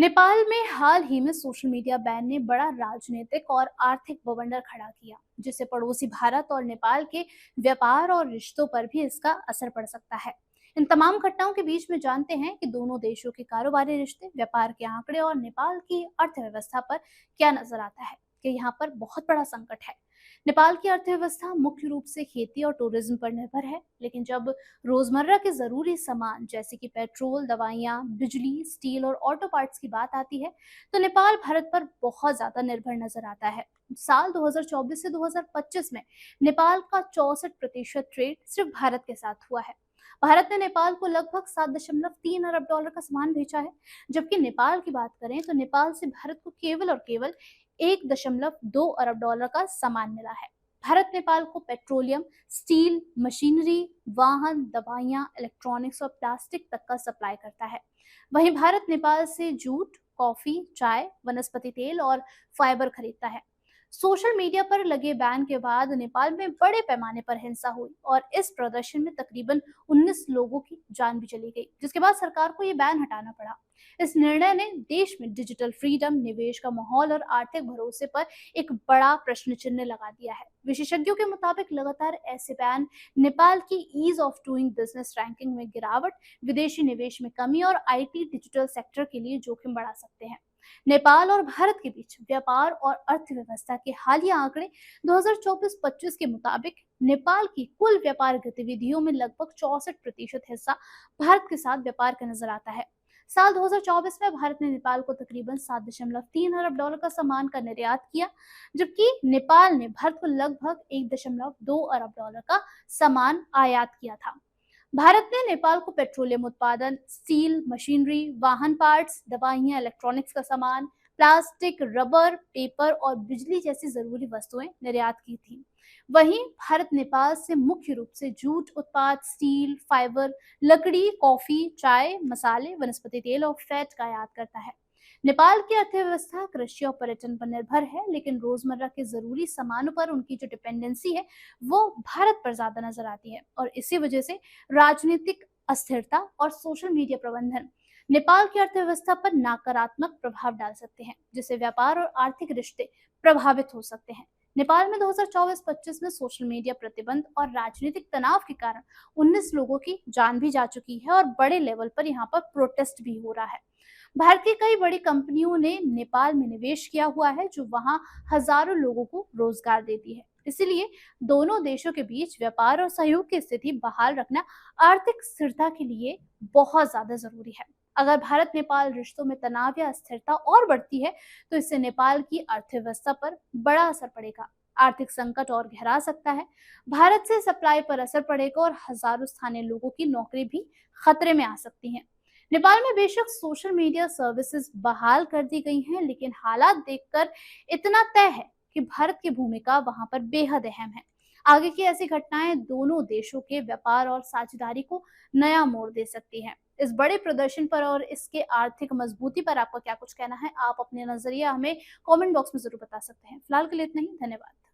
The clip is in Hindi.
नेपाल में हाल ही में सोशल मीडिया बैन ने बड़ा राजनीतिक और आर्थिक बवंडर खड़ा किया, जिससे पड़ोसी भारत और नेपाल के व्यापार और रिश्तों पर भी इसका असर पड़ सकता है। इन तमाम घटनाओं के बीच में जानते हैं कि दोनों देशों के कारोबारी रिश्ते, व्यापार के आंकड़े और नेपाल की अर्थव्यवस्था पर क्या नजर आता है कि यहाँ पर बहुत बड़ा संकट है। नेपाल की अर्थव्यवस्था मुख्य रूप से खेती और टूरिज्म पर निर्भर है, लेकिन जब रोजमर्रा के जरूरी सामान जैसे कि पेट्रोल, दवाइयाँ, बिजली, स्टील और ऑटो पार्ट्स की बात आती है, तो नेपाल भारत पर बहुत ज्यादा निर्भर नजर आता है। साल 2024 से 2025 में नेपाल का 64% ट्रेड सिर्फ भारत के साथ हुआ है। भारत ने नेपाल को लगभग 7.3 अरब डॉलर का सामान बेचा है, जबकि नेपाल की बात करें तो नेपाल से भारत को केवल और केवल 1.2 अरब डॉलर का सामान मिला है। भारत नेपाल को पेट्रोलियम, स्टील, मशीनरी, वाहन, दवाइयां, इलेक्ट्रॉनिक्स और प्लास्टिक तक का सप्लाई करता है। वहीं भारत नेपाल से जूट, कॉफी, चाय, वनस्पति तेल और फाइबर खरीदता है। सोशल मीडिया पर लगे बैन के बाद नेपाल में बड़े पैमाने पर हिंसा हुई और इस प्रदर्शन में तकरीबन 19 लोगों की जान भी चली गई, जिसके बाद सरकार को ये बैन हटाना पड़ा। इस निर्णय ने देश में डिजिटल फ्रीडम, निवेश का माहौल और आर्थिक भरोसे पर एक बड़ा प्रश्न चिन्ह लगा दिया है। विशेषज्ञों के मुताबिक लगातार ऐसे बैन नेपाल की ease of doing business ranking में गिरावट, विदेशी निवेश में कमी और आईटी डिजिटल सेक्टर के लिए जोखिम बढ़ा सकते हैं। नेपाल और भारत के बीच व्यापार और अर्थव्यवस्था के हालिया आंकड़े 2024-25 के मुताबिक नेपाल की कुल व्यापार गतिविधियों में लगभग 64% हिस्सा भारत के साथ व्यापार का नजर आता है। साल 2024 में भारत ने नेपाल को तकरीबन 7.3 अरब डॉलर का सामान का निर्यात किया, जबकि नेपाल ने भारत को लगभग 1.2 अरब डॉलर का सामान आयात किया था। भारत ने नेपाल को पेट्रोलियम उत्पादन, स्टील, मशीनरी, वाहन पार्ट्स, दवाइयां, इलेक्ट्रॉनिक्स का सामान, प्लास्टिक, रबर, पेपर और बिजली जैसी जरूरी वस्तुएं निर्यात की थी। वहीं भारत नेपाल से मुख्य रूप से जूट उत्पाद, स्टील, फाइबर, लकड़ी, कॉफी, चाय, मसाले, वनस्पति तेल और फैट का आयात करता है। नेपाल की अर्थव्यवस्था कृषि और पर्यटन पर निर्भर है, लेकिन रोजमर्रा के जरूरी सामानों पर उनकी जो डिपेंडेंसी है वो भारत पर ज्यादा नजर आती है और इसी वजह से राजनीतिक अस्थिरता और सोशल मीडिया प्रबंधन नेपाल की अर्थव्यवस्था पर नकारात्मक प्रभाव डाल सकते हैं, जिससे व्यापार और आर्थिक रिश्ते प्रभावित हो सकते हैं। नेपाल में 2024-25 में सोशल मीडिया प्रतिबंध और राजनीतिक तनाव के कारण 19 लोगों की जान भी जा चुकी है और बड़े लेवल पर यहाँ पर प्रोटेस्ट भी हो रहा है। भारत की कई बड़ी कंपनियों ने नेपाल में निवेश किया हुआ है, जो वहां हजारों लोगों को रोजगार देती है। इसीलिए दोनों देशों के बीच व्यापार और सहयोग की स्थिति बहाल रखना आर्थिक स्थिरता के लिए बहुत ज्यादा जरूरी है। अगर भारत नेपाल रिश्तों में तनाव या अस्थिरता और बढ़ती है, तो इससे नेपाल की अर्थव्यवस्था पर बड़ा असर पड़ेगा। आर्थिक संकट और गहरा सकता है, भारत से सप्लाई पर असर पड़ेगा और हजारों स्थानीय लोगों की नौकरी भी खतरे में आ सकती है। नेपाल में बेशक सोशल मीडिया सर्विसेज बहाल कर दी गई हैं, लेकिन हालात देखकर इतना तय है कि भारत की भूमिका वहां पर बेहद अहम है। आगे की ऐसी घटनाएं दोनों देशों के व्यापार और साझेदारी को नया मोड़ दे सकती हैं। इस बड़े प्रदर्शन पर और इसके आर्थिक मजबूती पर आपका क्या कुछ कहना है? आप अपने नजरिया हमें कमेंट बॉक्स में जरूर बता सकते हैं। फिलहाल के लिए इतना ही, धन्यवाद।